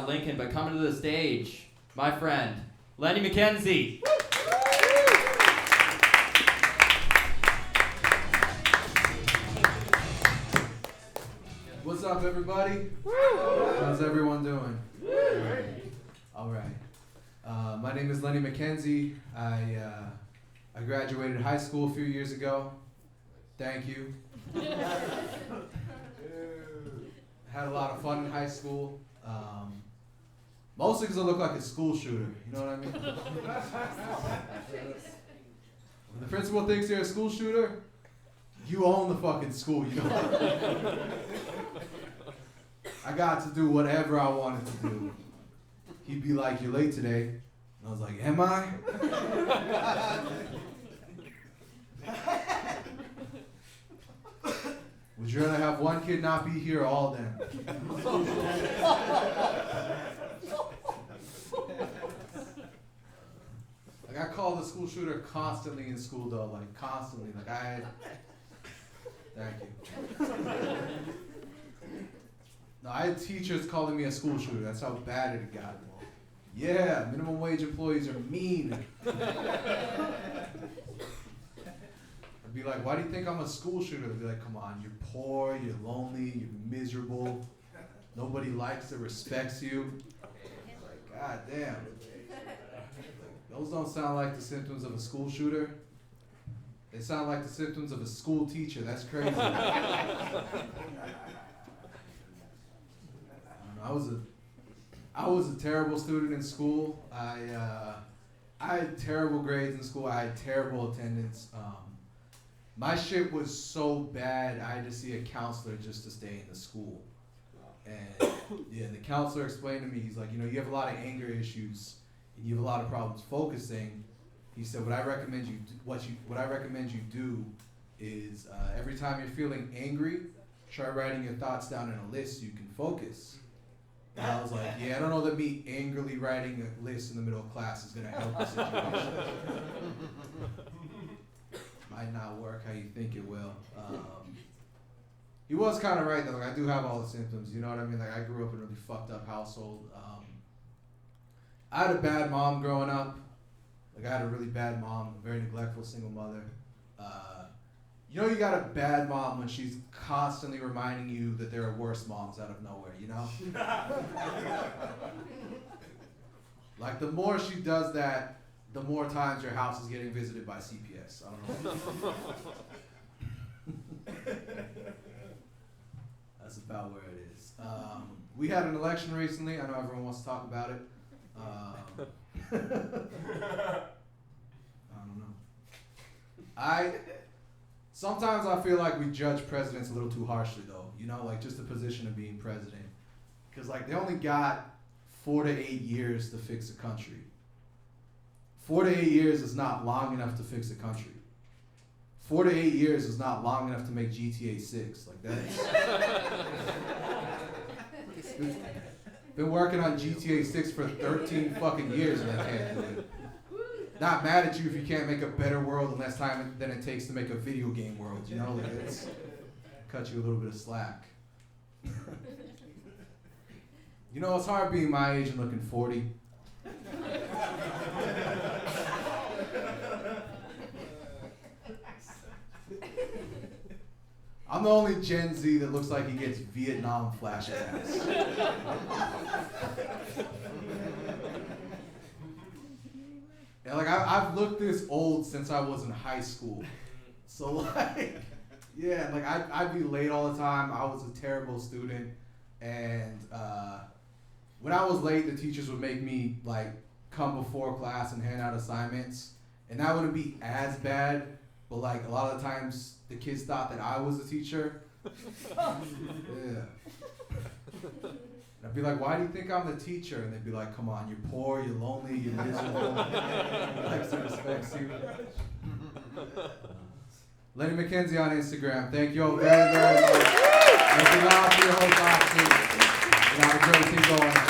downtown Lincoln, but coming to the stage, my friend, Lenny McKenzie. What's up, everybody? How's everyone doing? All right. My name is Lenny McKenzie. I graduated high school a few years ago. Thank you. Had a lot of fun in high school. Mostly because I look like a school shooter. You know what I mean? When the principal thinks you're a school shooter, you own the fucking school, you know? I got to do whatever I wanted to do. He'd be like, "You're late today." And I was like, "Am I?" Would you rather have one kid not be here or all of them? Like, I call the school shooter constantly in school, though. Like, constantly. Like, thank you. No, I had teachers calling me a school shooter. That's how bad it had gotten. Yeah, minimum wage employees are mean. I'd be like, "Why do you think I'm a school shooter?" They'd be like, "Come on, you're poor, you're lonely, you're miserable. Nobody likes or respects you." Like, God damn. Those don't sound like the symptoms of a school shooter. They sound like the symptoms of a school teacher. That's crazy. I was a terrible student in school. I had terrible grades in school. I had terrible attendance. My shit was so bad, I had to see a counselor just to stay in the school. And yeah, the counselor explained to me, he's like, "You know, you have a lot of anger issues, and you have a lot of problems focusing." He said, what I recommend you do is every time you're feeling angry, try writing your thoughts down in a list so you can focus. And I was like, yeah, I don't know that me angrily writing a list in the middle of class is going to help the situation. Might not work how you think it will. He was kind of right, though. Like, I do have all the symptoms, you know what I mean? Like, I grew up in a really fucked up household. I had a bad mom growing up. Like, I had a really bad mom, a very neglectful single mother. You know you got a bad mom when she's constantly reminding you that there are worse moms out of nowhere, you know? Like, the more she does that, the more times your house is getting visited by CPS. I don't know. That's about where it is. We had an election recently. I know everyone wants to talk about it. I don't know. Sometimes I feel like we judge presidents a little too harshly, though. You know, like, just the position of being president. Because, like, they only got 4 to 8 years to fix a country. 4 to 8 years is not long enough to fix a country. 4 to 8 years is not long enough to make GTA 6. Like, that's... Been working on GTA 6 for 13 fucking years and I can't do it. Not mad at you if you can't make a better world in less time than it takes to make a video game world, you know? Like, it's cut you a little bit of slack. You know, it's hard being my age and looking 40. I'm the only Gen Z that looks like he gets Vietnam flashbacks. Yeah, like, I've looked this old since I was in high school. So, like, yeah, like, I'd be late all the time. I was a terrible student. And when I was late, the teachers would make me, like, come before class and hand out assignments. And that wouldn't be as bad. But, like, a lot of the times, the kids thought that I was the teacher. Yeah. And I'd be like, "Why do you think I'm the teacher?" And they'd be like, "Come on, you're poor, you're lonely, you're miserable. Nobody likes and respects you." Lenny McKenzie on Instagram. Thank you all very, very much. Thank you all for your whole boxing. And have a great thing going.